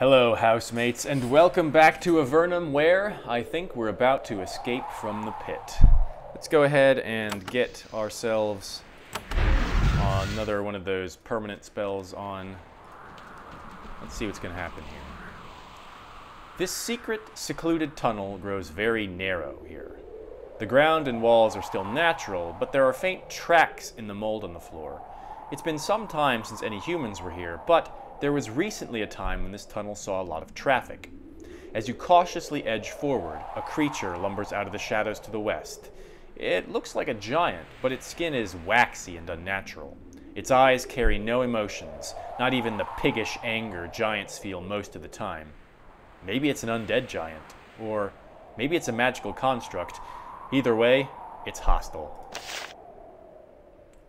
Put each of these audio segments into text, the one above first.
Hello, housemates, and welcome back to Avernum, where I think we're about to escape from the pit. Let's go ahead and get ourselves another one of those permanent spells on. Let's see what's going to happen here. This secret, secluded tunnel grows very narrow here. The ground and walls are still natural, but there are faint tracks in the mold on the floor. It's been some time since any humans were here, but there was recently a time when this tunnel saw a lot of traffic. As you cautiously edge forward, a creature lumbers out of the shadows to the west. It looks like a giant, but its skin is waxy and unnatural. Its eyes carry no emotions, not even the piggish anger giants feel most of the time. Maybe it's an undead giant, or maybe it's a magical construct. Either way, it's hostile.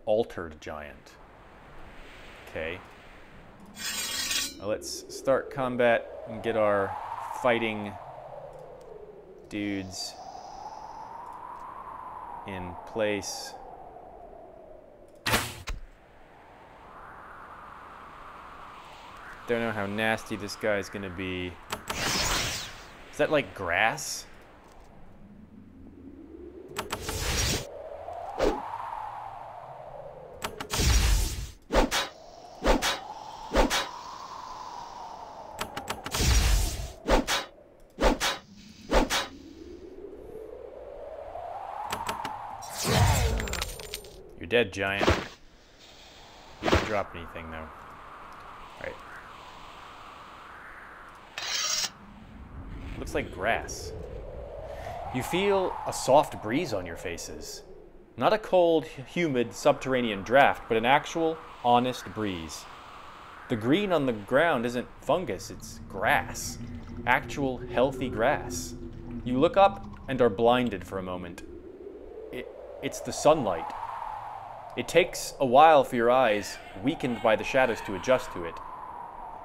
Altered giant. Okay. Let's start combat and get our fighting dudes in place. Don't know how nasty this guy's gonna be. Is that like grass? You're dead, giant. You didn't drop anything, though. Alright. Looks like grass. You feel a soft breeze on your faces. Not a cold, humid, subterranean draft, but an actual, honest breeze. The green on the ground isn't fungus, it's grass. Actual, healthy grass. You look up and are blinded for a moment. It's the sunlight. It takes a while for your eyes, weakened by the shadows, to adjust to it.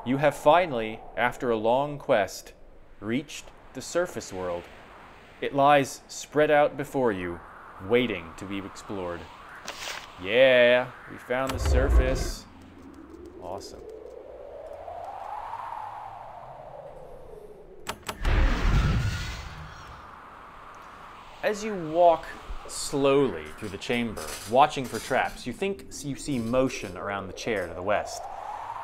You have finally, after a long quest, reached the surface world. It lies spread out before you, waiting to be explored. Yeah, we found the surface. Awesome. As you walk slowly through the chamber, watching for traps, you think you see motion around the chair to the west.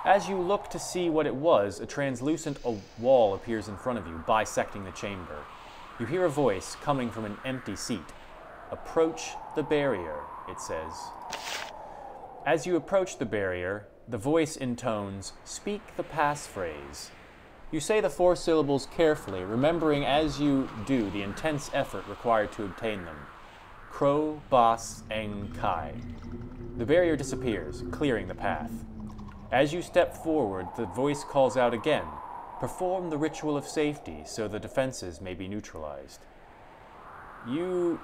As you look to see what it was, a translucent wall appears in front of you, bisecting the chamber. You hear a voice coming from an empty seat. Approach the barrier, it says. As you approach the barrier, the voice intones, "Speak the passphrase." You say the 4 syllables carefully, remembering as you do the intense effort required to obtain them. Kro Bas Eng Kai. The barrier disappears, clearing the path. As you step forward, the voice calls out again. Perform the ritual of safety so the defenses may be neutralized. You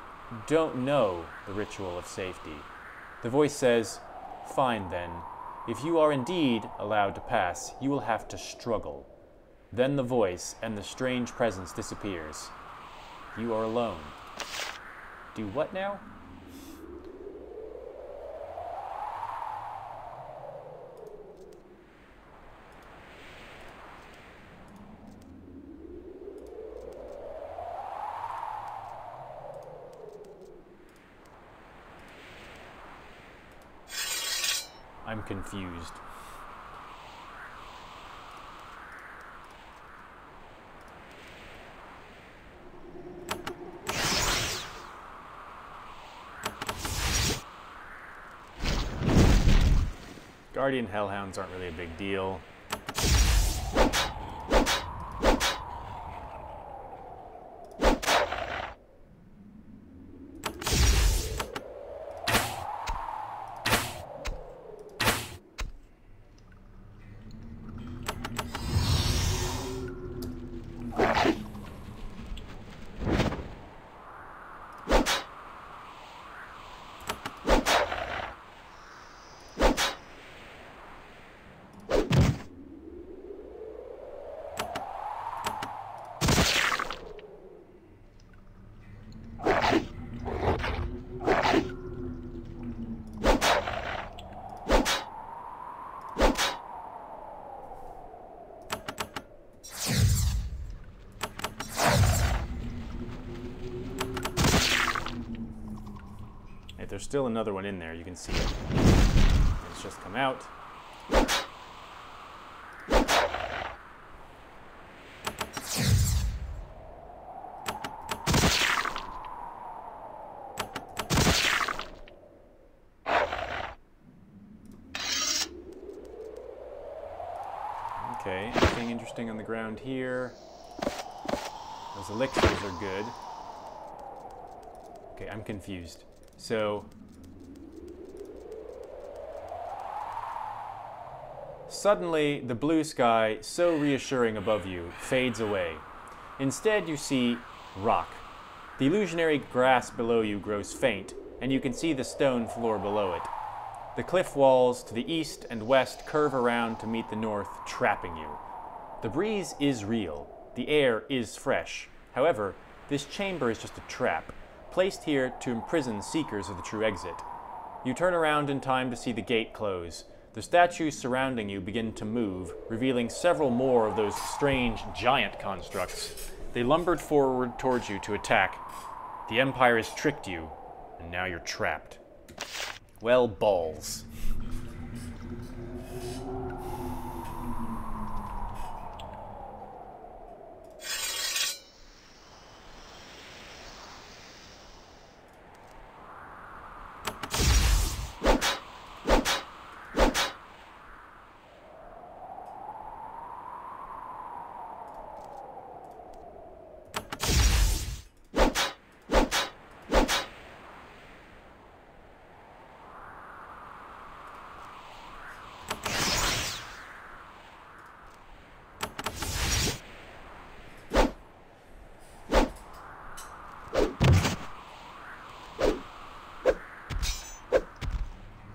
don't know the ritual of safety. The voice says, "Fine then. If you are indeed allowed to pass, you will have to struggle." Then the voice and the strange presence disappears. You are alone. Do what now? I'm confused. Guardian Hellhounds aren't really a big deal. there's still another one in there. You can see it. It's just come out. Okay, anything interesting on the ground here? Those elixirs are good. Okay, I'm confused. So, suddenly the blue sky, so reassuring above you, fades away. Instead, you see rock. The illusionary grass below you grows faint, and you can see the stone floor below it. The cliff walls to the east and west curve around to meet the north, trapping you. The breeze is real. The air is fresh. However, this chamber is just a trap, placed here to imprison seekers of the true exit. You turn around in time to see the gate close. The statues surrounding you begin to move, revealing several more of those strange giant constructs. They lumbered forward towards you to attack. The Empire has tricked you, and now you're trapped. Well, balls.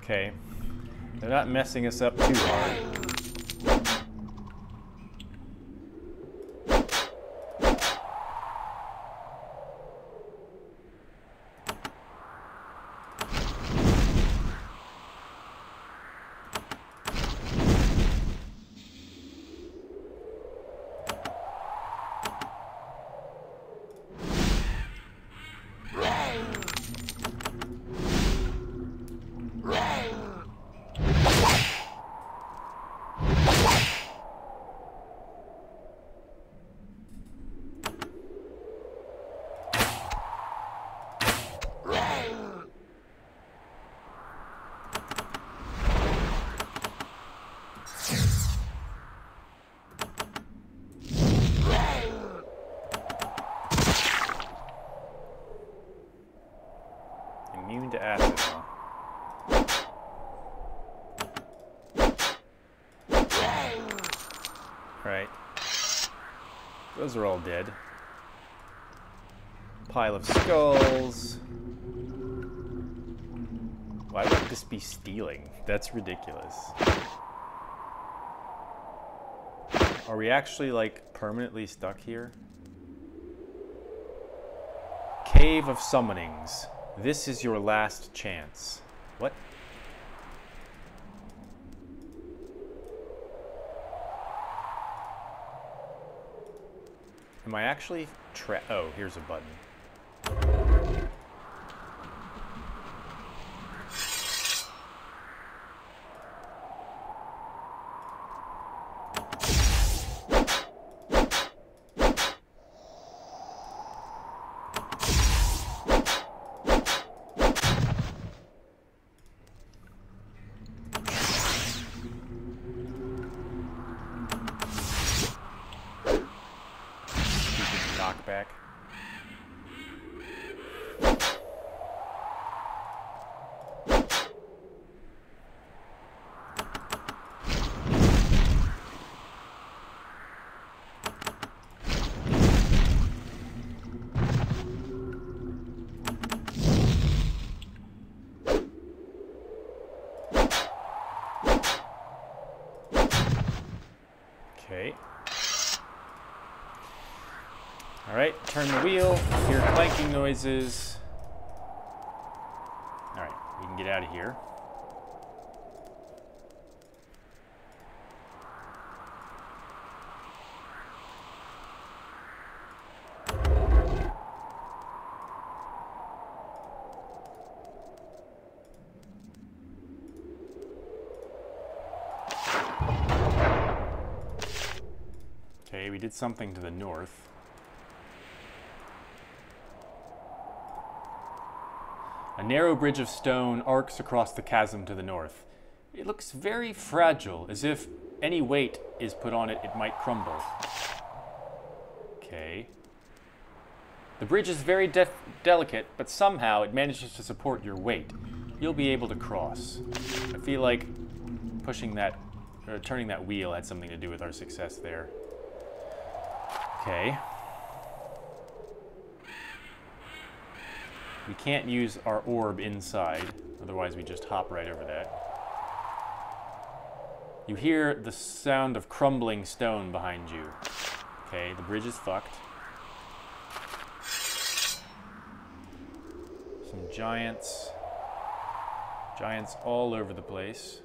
Okay, they're not messing us up too hard. Immune to acid, huh? Right. Those are all dead. Pile of skulls. Why would this be stealing? That's ridiculous. Are we actually, like, permanently stuck here? Cave of Summonings. This is your last chance. What? Am I actually oh, here's a button. Knockback. Okay. Alright, turn the wheel, hear clanking noises. Alright, we can get out of here. Okay, we did something to the north. A narrow bridge of stone arcs across the chasm to the north. It looks very fragile, as if any weight is put on it, it might crumble. Okay. The bridge is very delicate, but somehow it manages to support your weight. You'll be able to cross. I feel like pushing that, or turning that wheel had something to do with our success there. Okay. We can't use our orb inside, otherwise we just hop right over that. You hear the sound of crumbling stone behind you. Okay, the bridge is fucked. Some giants. Giants all over the place.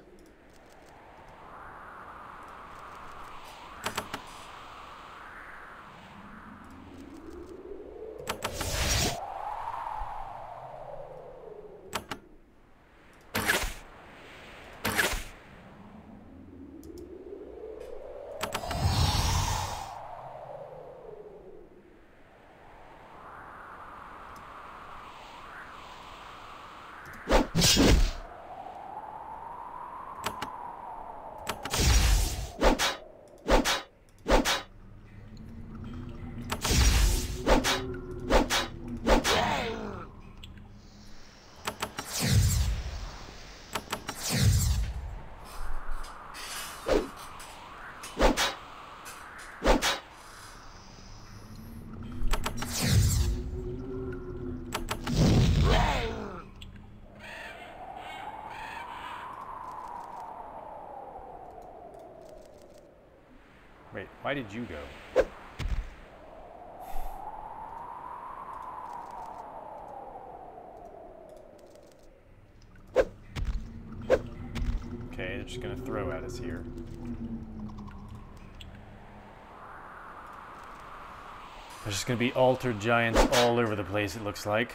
Wait, why did you go? Okay, they're just gonna throw at us here. There's just gonna be altered giants all over the place, it looks like.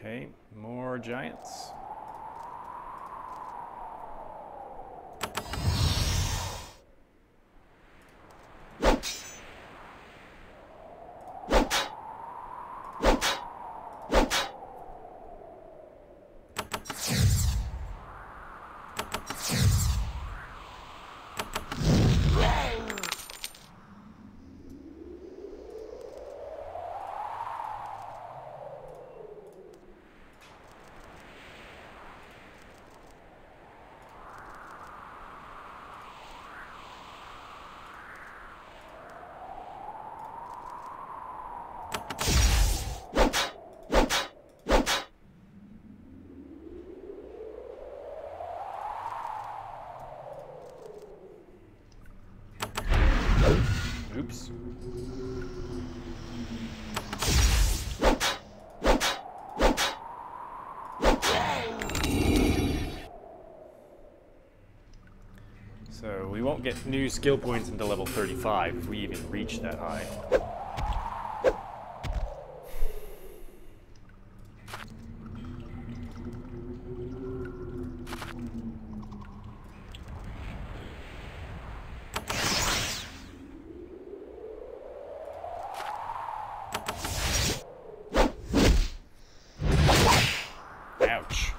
Okay, more giants. won't get new skill points until level 35 if we even reach that high. Ouch.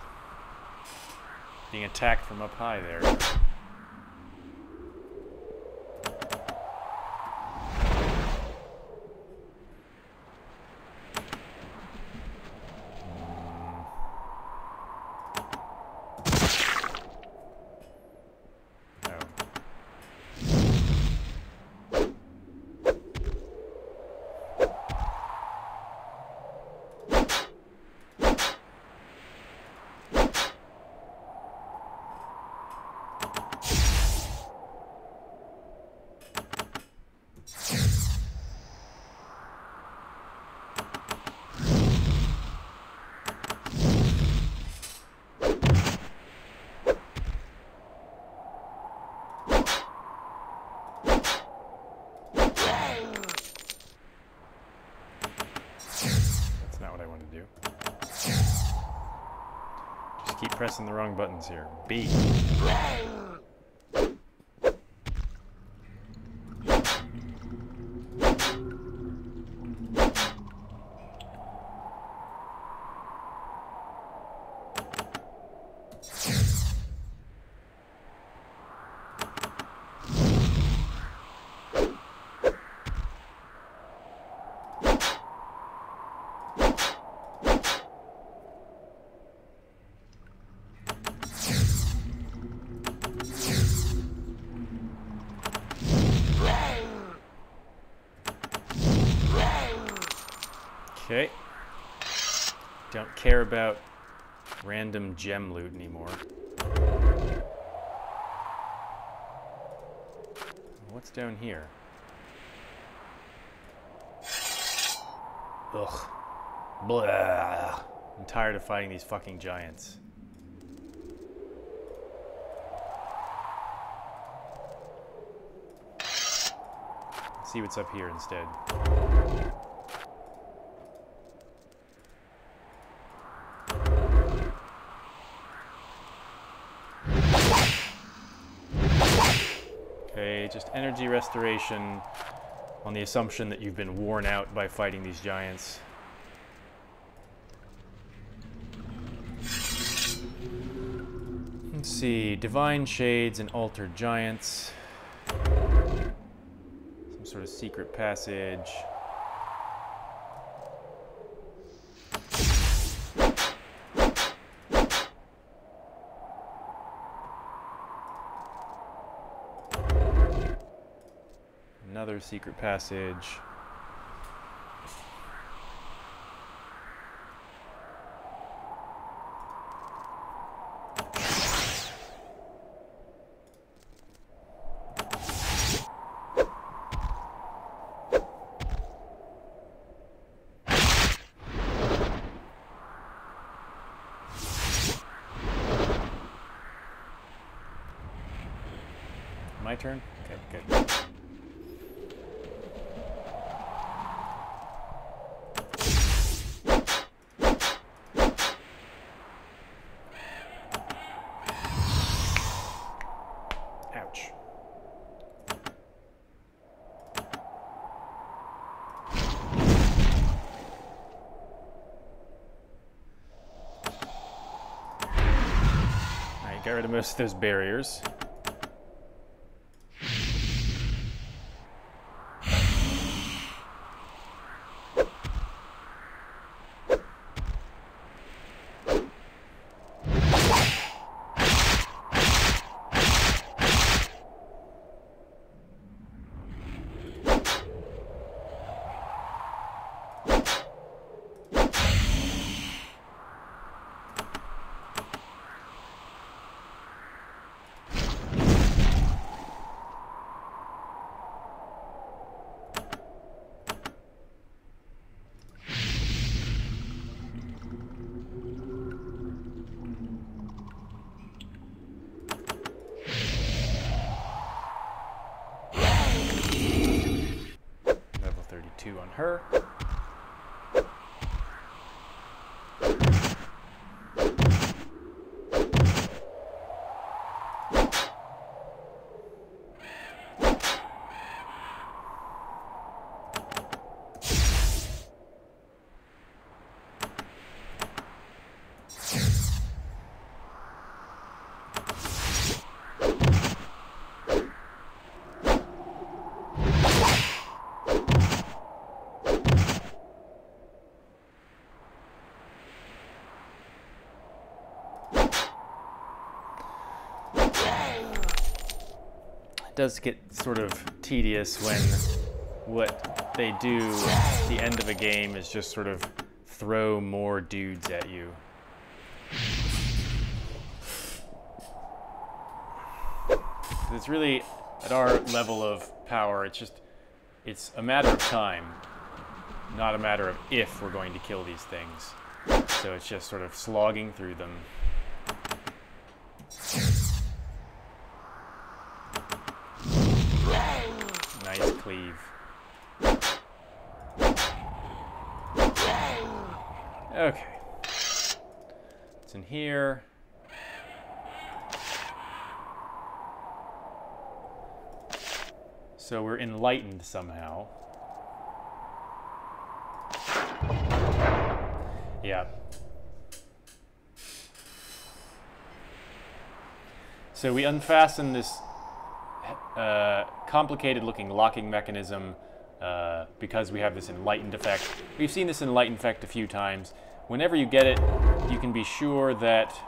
Being attacked from up high there. Keep pressing the wrong buttons here. B. Okay. Don't care about random gem loot anymore. What's down here? Ugh. Blah. I'm tired of fighting these fucking giants. Let's see what's up here instead. Okay, just energy restoration on the assumption that you've been worn out by fighting these giants. Let's see, divine shades and altered giants. Some sort of secret passage. Another secret passage. My turn? Okay, good. Ouch. Alright, got rid of most of those barriers. her. Does get sort of tedious when what they do at the end of a game is just sort of throw more dudes at you. It's really, at our level of power, it's a matter of time, not a matter of if we're going to kill these things. So it's just sort of slogging through them. Nice cleave. Okay. It's in here. So we're enlightened somehow. Yeah. So we unfasten this complicated looking locking mechanism because we have this enlightened effect. We've seen this enlightened effect a few times. Whenever you get it, you can be sure that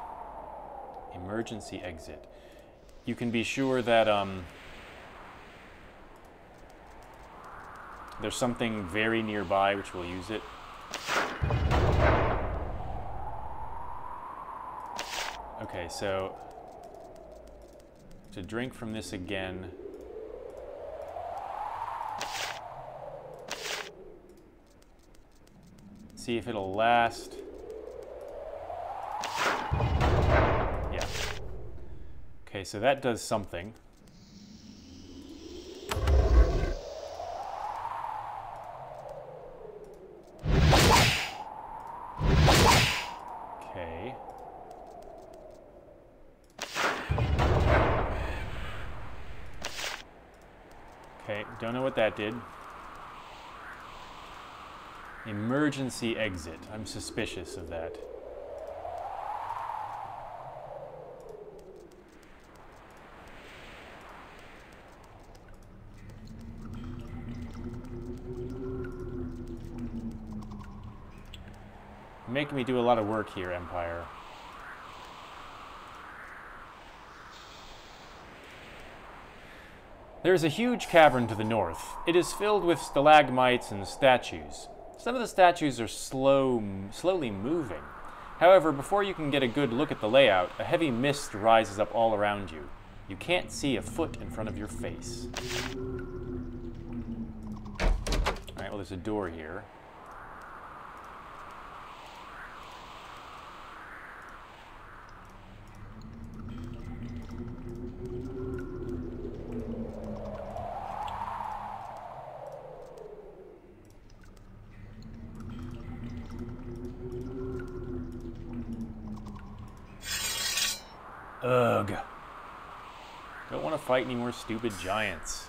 emergency exit. You can be sure that there's something very nearby which will use it. Okay, so to drink from this again. See if it'll last. Yeah. Okay, so that does something. Okay. Okay, don't know what that did. Emergency exit. I'm suspicious of that. Making me do a lot of work here, Empire. There is a huge cavern to the north. It is filled with stalagmites and statues. Some of the statues are slowly moving. However, before you can get a good look at the layout, a heavy mist rises up all around you. You can't see a foot in front of your face. Alright, well there's a door here. Ugh. Don't want to fight any more stupid giants.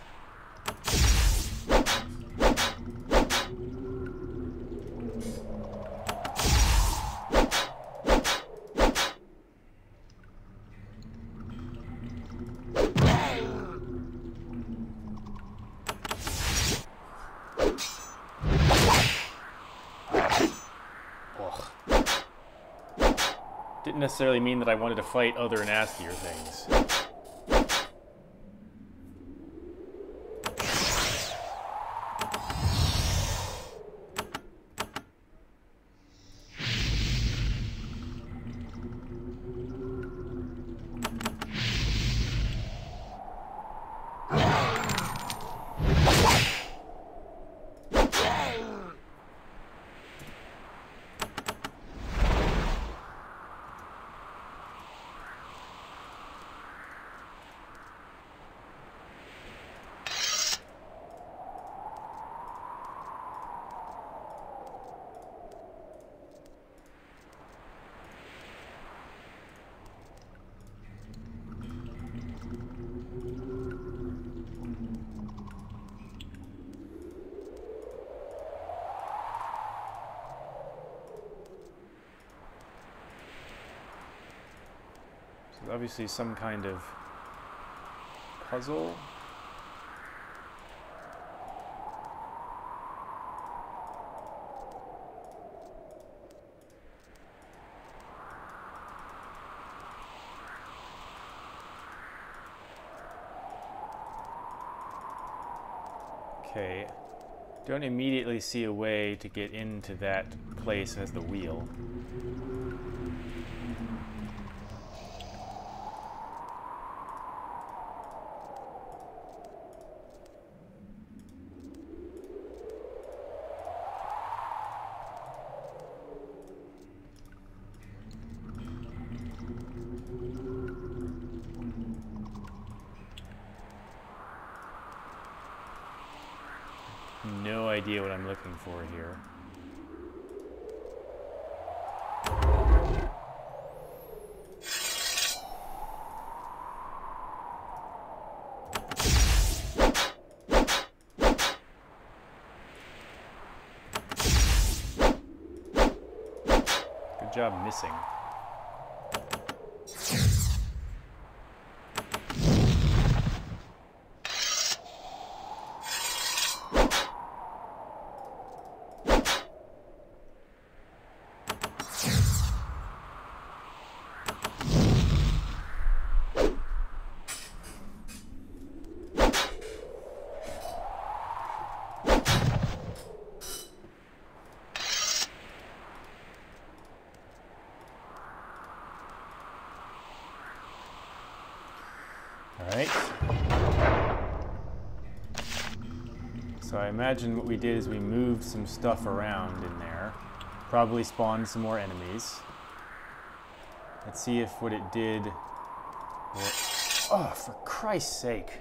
Didn't necessarily mean that I wanted to fight other nastier things. obviously some kind of puzzle. Okay, don't immediately see a way to get into that place as the wheel. No idea what I'm looking for here. Good job missing. Alright. So I imagine what we did is we moved some stuff around in there. Probably spawned some more enemies. Let's see if what it did... Oh, for Christ's sake.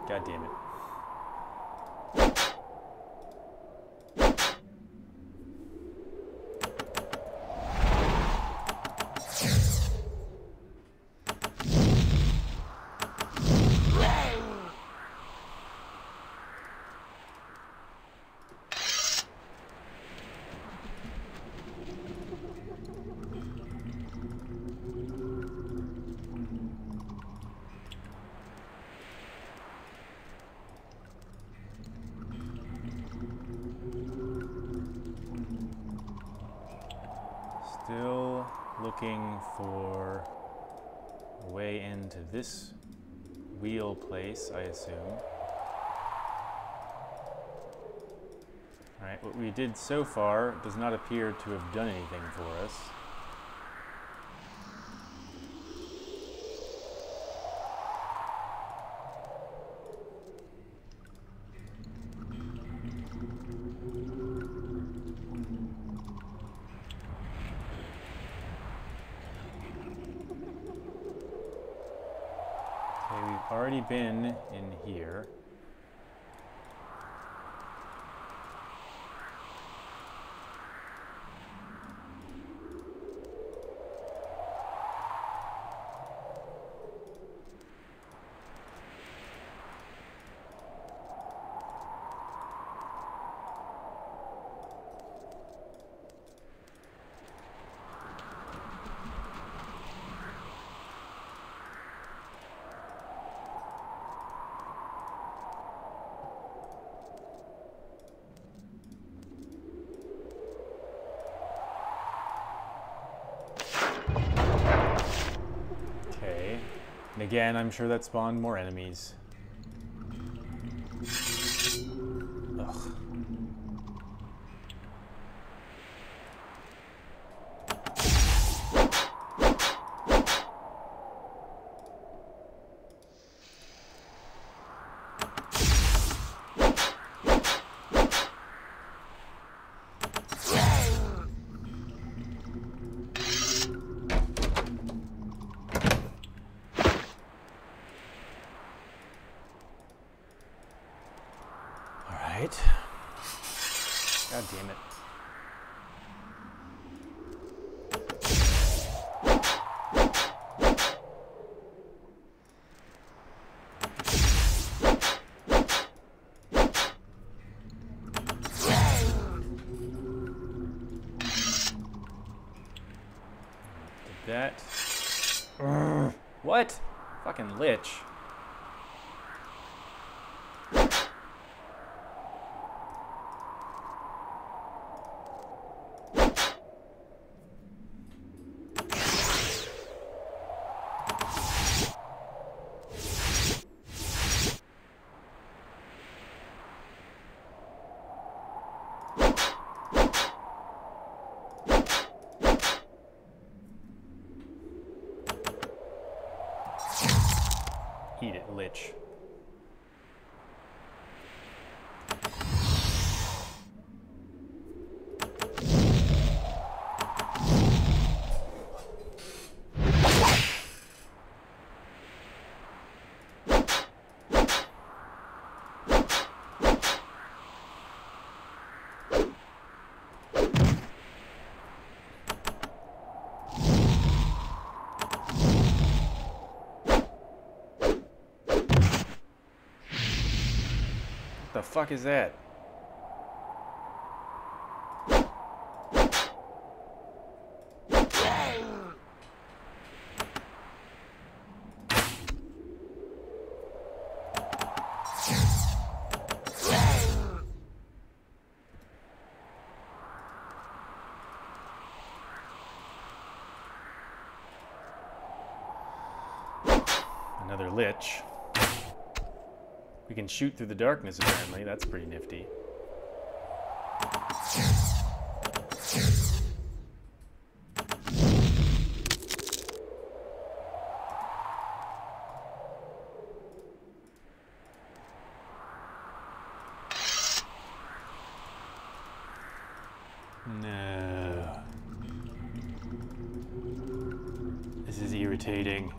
God damn it. Still looking for a way into this wheel place, I assume. Alright, what we did so far does not appear to have done anything for us. Already been in here. And again, I'm sure that spawned more enemies. Ugh. God damn it. Did that. What? Fucking lich. Eat it, lich. What the fuck is that? Another lich. We can shoot through the darkness, apparently. That's pretty nifty. No. This is irritating.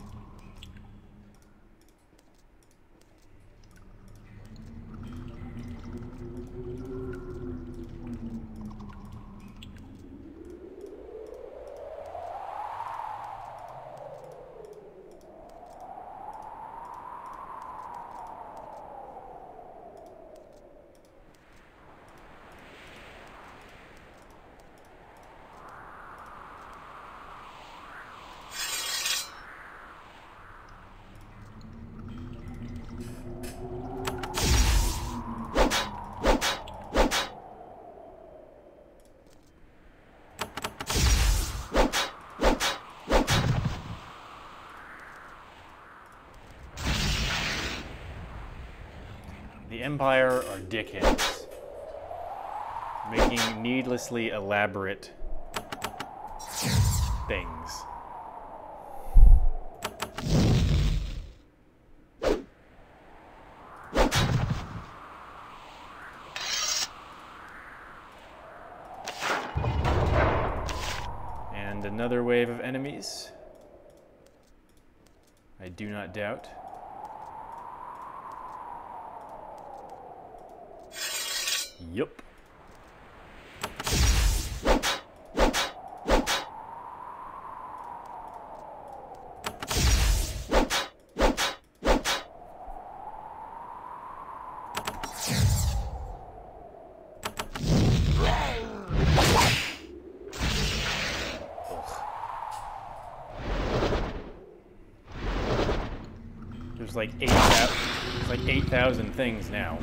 The Empire are dickheads, making needlessly elaborate things. And another wave of enemies, I do not doubt. Yup. There's like 8,000 things now.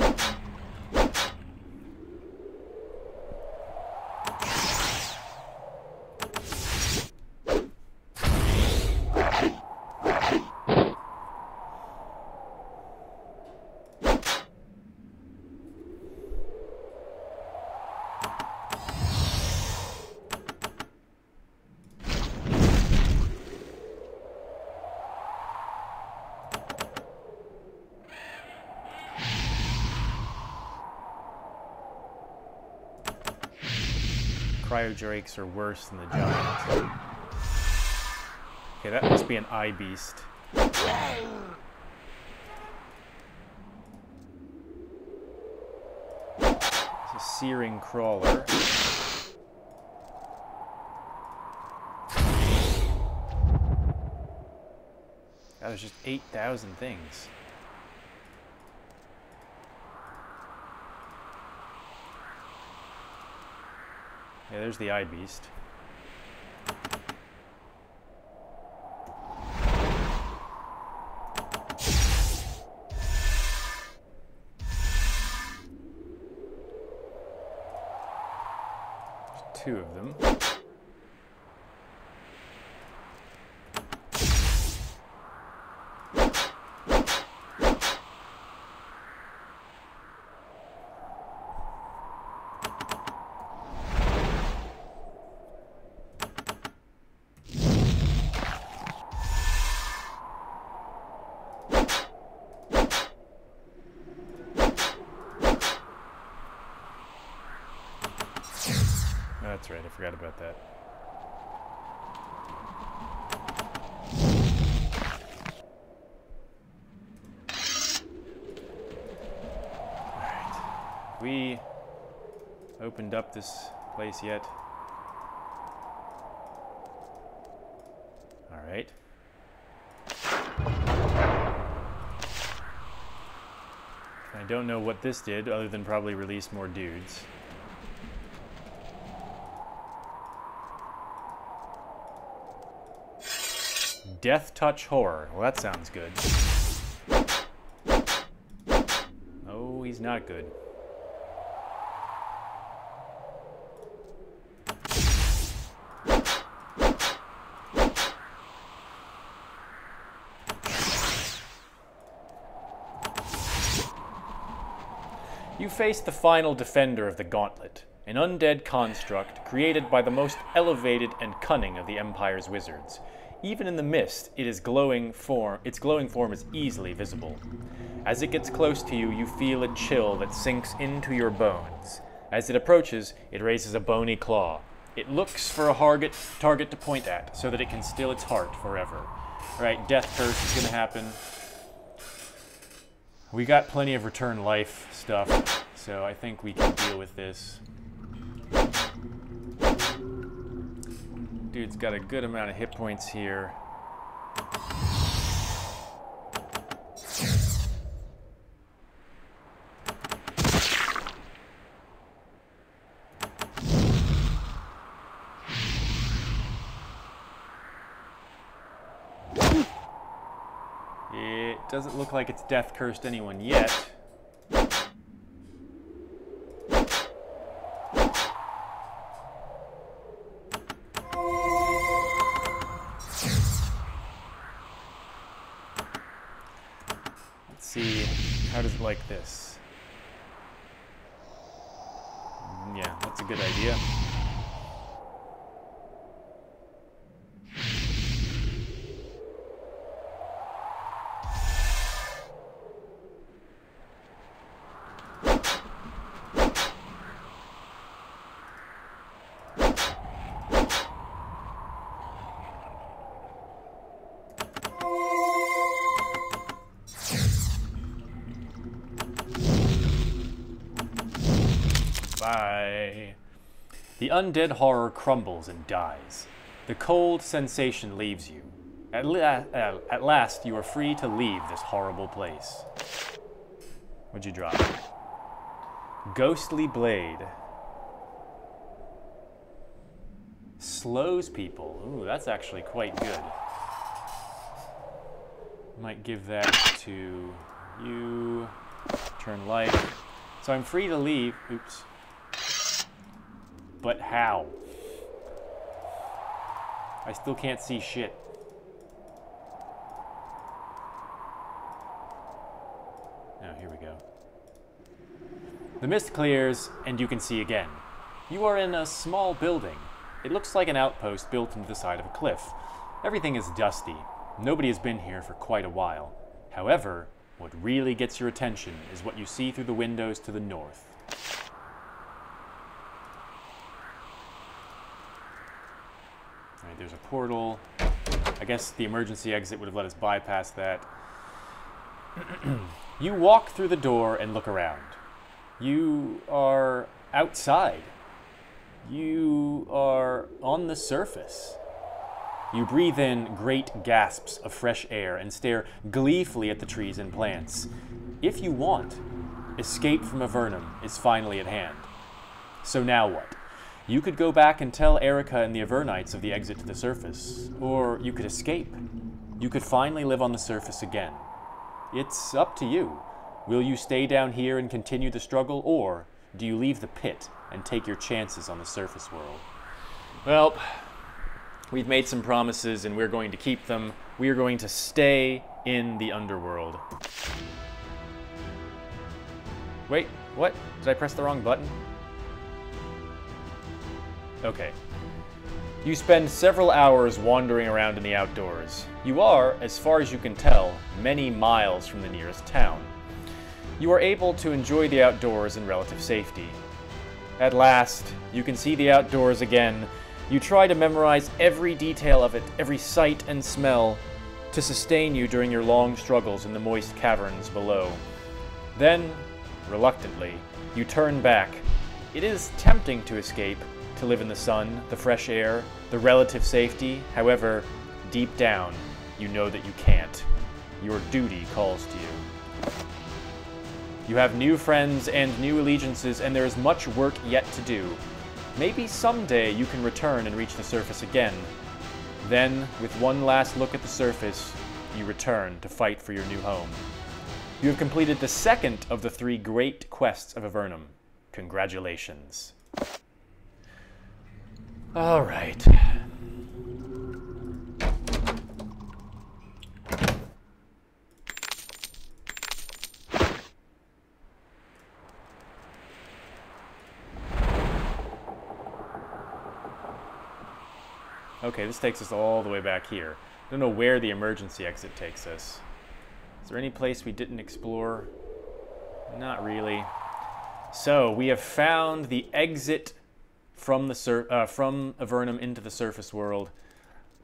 cryodrakes are worse than the giant. Okay, that must be an eye beast. It's a searing crawler. God, there's just 8,000 things. Yeah, there's the eye beast. There's 2 of them. That's right, I forgot about that. Alright. Have we opened up this place yet? Alright. I don't know what this did, other than probably release more dudes. Death Touch Horror. Well, that sounds good. Oh, he's not good. You face the final defender of the Gauntlet, an undead construct created by the most elevated and cunning of the Empire's wizards. Even in the mist, its glowing form is easily visible. As it gets close to you, you feel a chill that sinks into your bones. As it approaches, it raises a bony claw. It looks for a target to point at, so that it can still its heart forever. Alright, Death Curse is going to happen. We got plenty of return life stuff, so I think we can deal with this. Dude's got a good amount of hit points here. It doesn't look like it's death cursed anyone yet. See, how does it like this? Yeah, that's a good idea. Bye. The undead horror crumbles and dies. The cold sensation leaves you. At last, you are free to leave this horrible place. What'd you drop? Ghostly Blade. Slows people. Ooh, that's actually quite good. Might give that to you. Turn life. So I'm free to leave. Oops. But how? I still can't see shit. Oh, here we go. The mist clears, and you can see again. You are in a small building. It looks like an outpost built into the side of a cliff. Everything is dusty. Nobody has been here for quite a while. However, what really gets your attention is what you see through the windows to the north. there's a portal. I guess the emergency exit would have let us bypass that. You walk through the door and look around. You are outside. You are on the surface. You breathe in great gasps of fresh air and stare gleefully at the trees and plants. If you want, escape from Avernum is finally at hand. So now what? You could go back and tell Erica and the Avernites of the exit to the surface, or you could escape. You could finally live on the surface again. It's up to you. Will you stay down here and continue the struggle, or do you leave the pit and take your chances on the surface world? Well, we've made some promises and we're going to keep them. We are going to stay in the underworld. Wait, what? Did I press the wrong button? Okay. You spend several hours wandering around in the outdoors. You are, as far as you can tell, many miles from the nearest town. You are able to enjoy the outdoors in relative safety. At last, you can see the outdoors again. You try to memorize every detail of it, every sight and smell, to sustain you during your long struggles in the moist caverns below. Then, reluctantly, you turn back. It is tempting to escape, to live in the sun, the fresh air, the relative safety. However, deep down, you know that you can't. Your duty calls to you. You have new friends and new allegiances, and there is much work yet to do. Maybe someday you can return and reach the surface again. Then, with one last look at the surface, you return to fight for your new home. You have completed the second of the 3 great quests of Avernum. Congratulations. All right. Okay, this takes us all the way back here. I don't know where the emergency exit takes us. Is there any place we didn't explore? Not really. So, we have found the exit from Avernum into the surface world.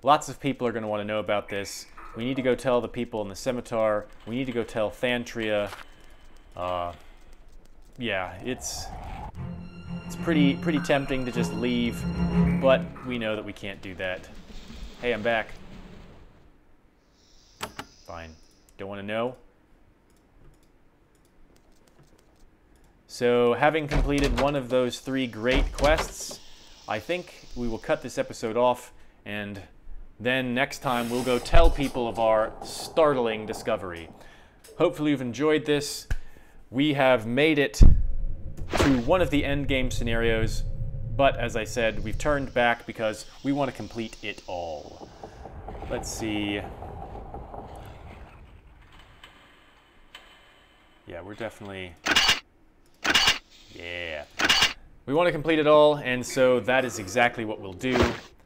Lots of people are going to want to know about this. We need to go tell the people in the Scimitar. We need to go tell Thantria. Yeah, it's pretty tempting to just leave, but we know that we can't do that. Hey, I'm back. Fine. Don't want to know? So, having completed one of those 3 great quests, I think we will cut this episode off, and then next time we'll go tell people of our startling discovery. Hopefully you've enjoyed this. We have made it to one of the endgame scenarios, but as I said, we've turned back because we want to complete it all. Let's see. Yeah, we're definitely... Yeah. We want to complete it all, and so that is exactly what we'll do.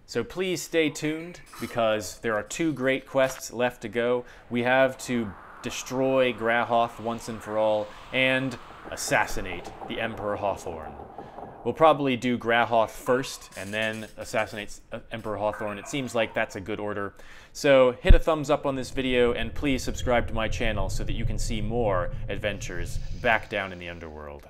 So please stay tuned, because there are 2 great quests left to go. We have to destroy Grahoth once and for all, and assassinate the Emperor Hawthorne. We'll probably do Grahoth first, and then assassinate Emperor Hawthorne. It seems like that's a good order. So hit a thumbs up on this video, and please subscribe to my channel so that you can see more adventures back down in the underworld.